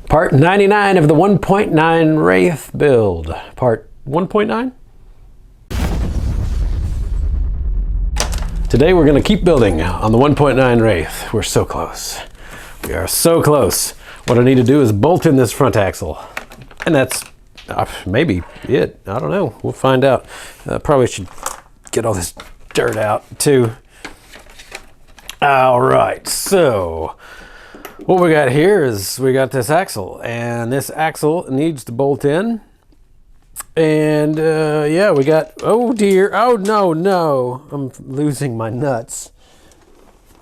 Part 99 of the 1.9 Wraith build. Part 1.9? Today we're going to keep building on the 1.9 Wraith. We're so close. We are so close. What I need to do is bolt in this front axle. And that's maybe it. I don't know. We'll find out. Probably should get all this dirt out too. All right, so what we got here is we got this axle, and this axle needs to bolt in. And yeah, we got, oh dear, oh no, I'm losing my nuts.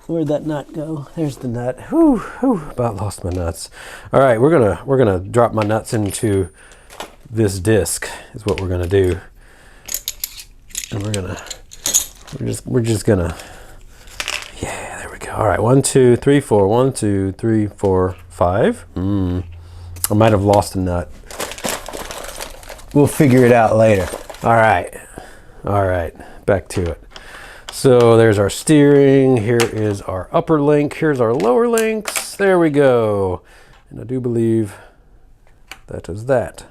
Where'd that nut go? There's the nut. Whew, about lost my nuts. All right, we're gonna drop my nuts into this disc is what we're gonna do. And we're just gonna, yeah, there we go. All right, 1, 2, 3, 4. 1, 2, 3, 4, 5. I might have lost a nut. We'll figure it out later. All right, back to it. So there's our steering. Here is our upper link. Here's our lower links. There we go. And I do believe that is that.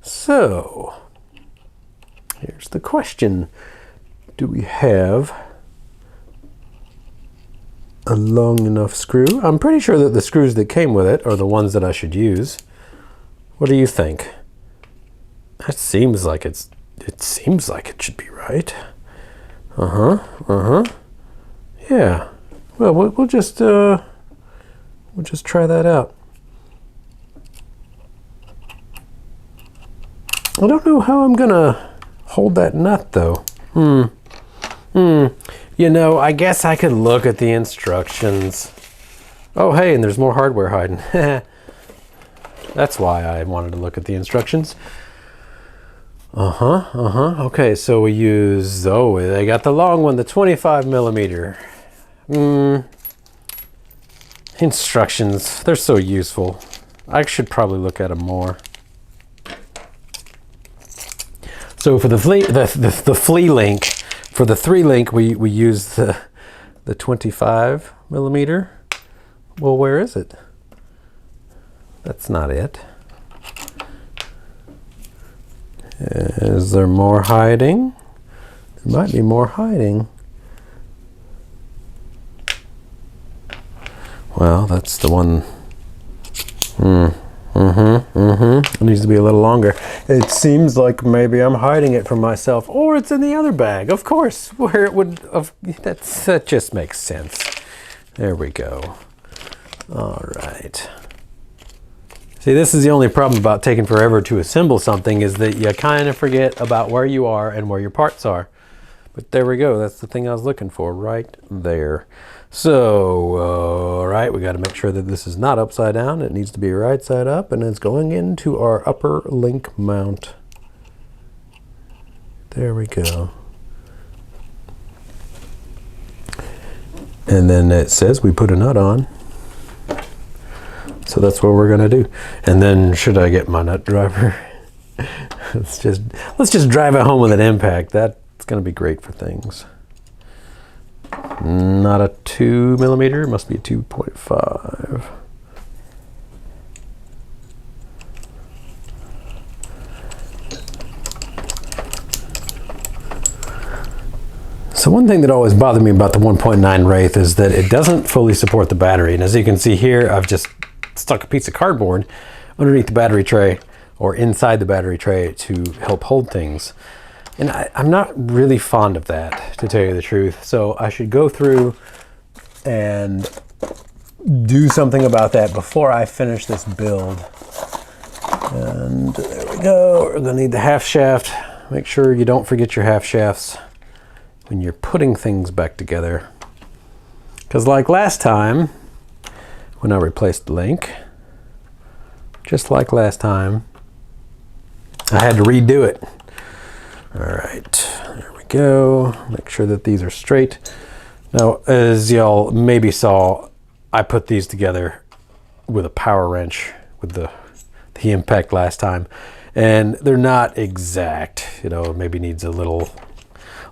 So here's the question. Do we have a long enough screw? I'm pretty sure that the screws that came with it are the ones that I should use. What do you think? That seems like it seems like it should be right. Yeah. Well, we'll just try that out. I don't know how I'm gonna hold that nut though. You know, I guess I could look at the instructions. Oh, hey, and there's more hardware hiding. That's why I wanted to look at the instructions. Okay, so we use, oh, they got the long one, the 25 millimeter. Instructions, they're so useful. I should probably look at them more. So for the flea link, for the 3-link, we use the 25 millimeter. Well, where is it? That's not it. Is there more hiding? There might be more hiding. Well, that's the one. It needs to be a little longer. It seems like maybe I'm hiding it from myself, or it's in the other bag. Of course, where it would. That just makes sense. There we go. All right. See, this is the only problem about taking forever to assemble something, is that you kind of forget about where you are and where your parts are. But there we go. That's the thing I was looking for right there. So, all right, we got to make sure that this is not upside down. It needs to be right side up, and it's going into our upper link mount. There we go. And then it says we put a nut on. So that's what we're gonna do. And then should I get my nut driver? let's just drive it home with an impact. That's gonna be great for things. Not a 2 millimeter, it must be a 2.5. So one thing that always bothered me about the 1.9 Wraith is that it doesn't fully support the battery. And as you can see here, I've just stuck a piece of cardboard underneath the battery tray or inside the battery tray to help hold things. And I'm not really fond of that, to tell you the truth. So I should go through and do something about that before I finish this build. And there we go. We're gonna need the half shaft. Make sure you don't forget your half shafts when you're putting things back together. Because like last time, when I replaced the link, just like last time, I had to redo it. All right, there we go. Make sure that these are straight. Now, as y'all maybe saw, I put these together with a power wrench with the impact last time, and they're not exact. You know, maybe needs a little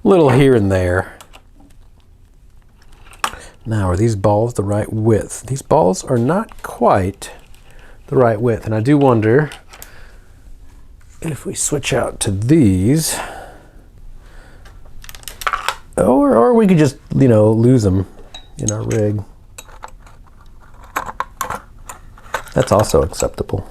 here and there. Now, are these balls the right width? These balls are not quite the right width. And I do wonder if we switch out to these, or we could just, you know, lose them in our rig. That's also acceptable.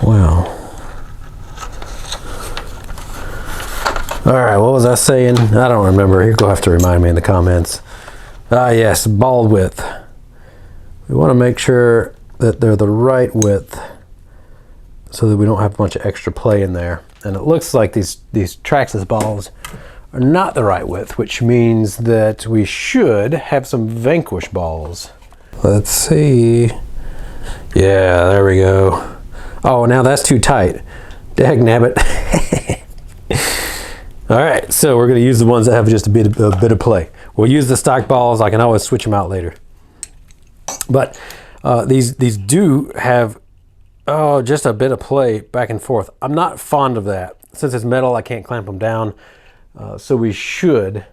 Wow. All right, what was I saying? I don't remember. You're gonna have to remind me in the comments. Yes, ball width. We want to make sure that they're the right width so that we don't have a bunch of extra play in there. And it looks like these Traxxas balls are not the right width, which means that we should have some Vanquish balls. Let's see. Yeah, there we go. Oh, now that's too tight. Dagnabbit. All right, so we're gonna use the ones that have just a bit of play. We'll use the stock balls. I can always switch them out later. But these do have just a bit of play back and forth. I'm not fond of that. Since it's metal, I can't clamp them down. So we should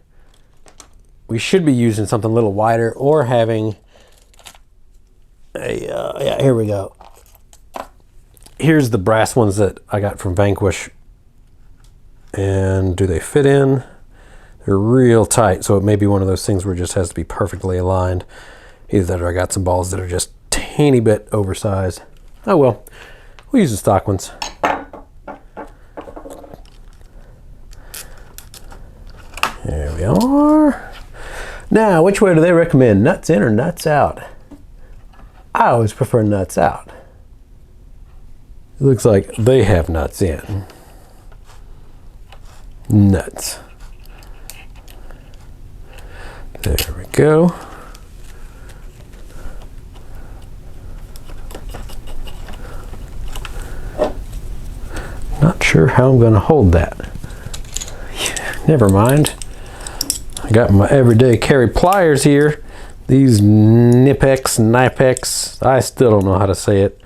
be using something a little wider, or having a yeah, here we go. Here's the brass ones that I got from Vanquish. And do they fit in? They're real tight, so it may be one of those things where it just has to be perfectly aligned. Either that, or I got some balls that are just teeny bit oversized. Oh well, we'll use the stock ones. There we are. Now, which way do they recommend? Nuts in or nuts out? I always prefer nuts out. It looks like they have nuts in. Nuts. There we go. Not sure how I'm going to hold that. Never mind. I got my everyday carry pliers here. These Nipex. I still don't know how to say it.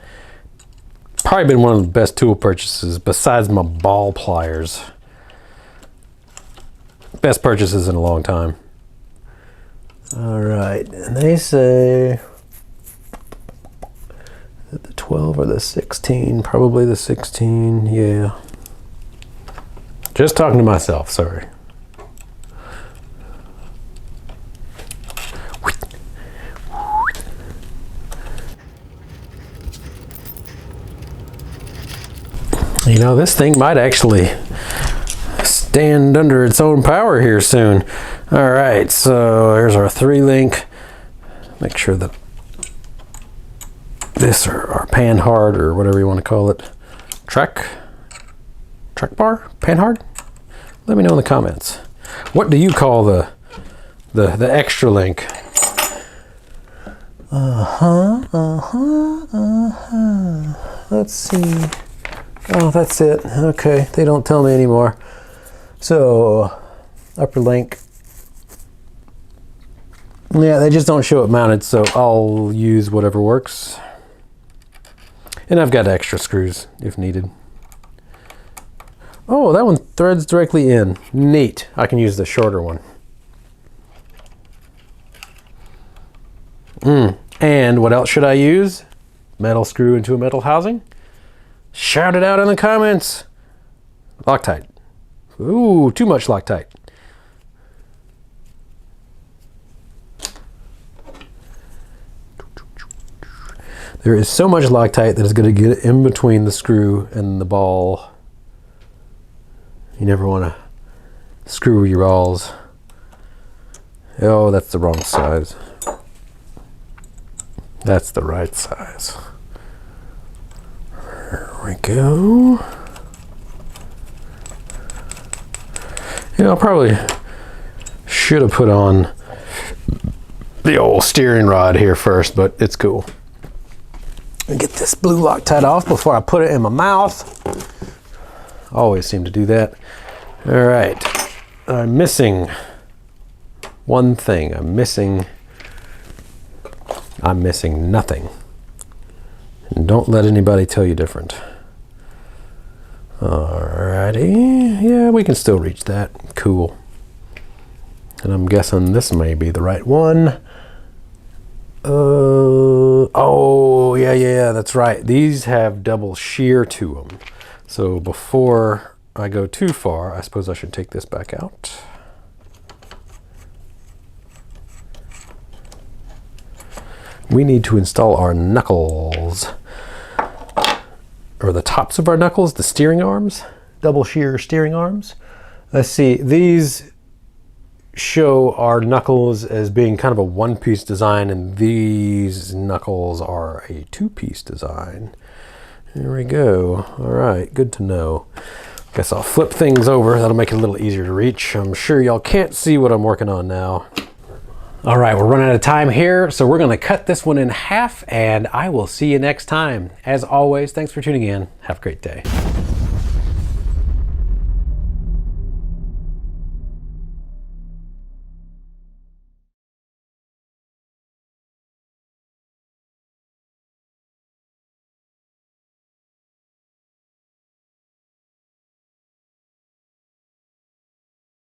Probably been one of the best tool purchases besides my ball pliers. Best purchases in a long time. All right, and they say the 12 or the 16, probably the 16, yeah. Just talking to myself, sorry. You know, this thing might actually stand under its own power here soon. All right, so there's our 3-link. Make sure that this, or our pan hard, or whatever you want to call it, track bar, pan hard. Let me know in the comments. What do you call the extra link? Let's see. Oh, that's it. Okay, they don't tell me anymore. So, upper link. Yeah, they just don't show it mounted, so I'll use whatever works. And I've got extra screws if needed. Oh, that one threads directly in. Neat. I can use the shorter one. And what else should I use? Metal screw into a metal housing? Shout it out in the comments. Loctite. Ooh, too much Loctite. There is so much Loctite that is going to get in between the screw and the ball. You never want to screw your balls. Oh, that's the wrong size. That's the right size. There we go. Yeah, I probably should have put on the old steering rod here first, but it's cool. And get this blue Loctite off before I put it in my mouth. Always seem to do that. All right, I'm missing one thing. I'm missing nothing. And don't let anybody tell you different. Alrighty, yeah, we can still reach that. Cool. And I'm guessing this may be the right one. Oh, yeah, that's right. These have double shear to them. So before I go too far, I suppose I should take this back out. We need to install our knuckles, or the tops of our knuckles, the steering arms, double shear steering arms. Let's see, these show our knuckles as being kind of a one-piece design, and these knuckles are a two-piece design. Here we go. All right, good to know. Guess I'll flip things over. That'll make it a little easier to reach. I'm sure y'all can't see what I'm working on now. All right, we're running out of time here, so we're gonna cut this one in half, and I will see you next time. As always, thanks for tuning in. Have a great day.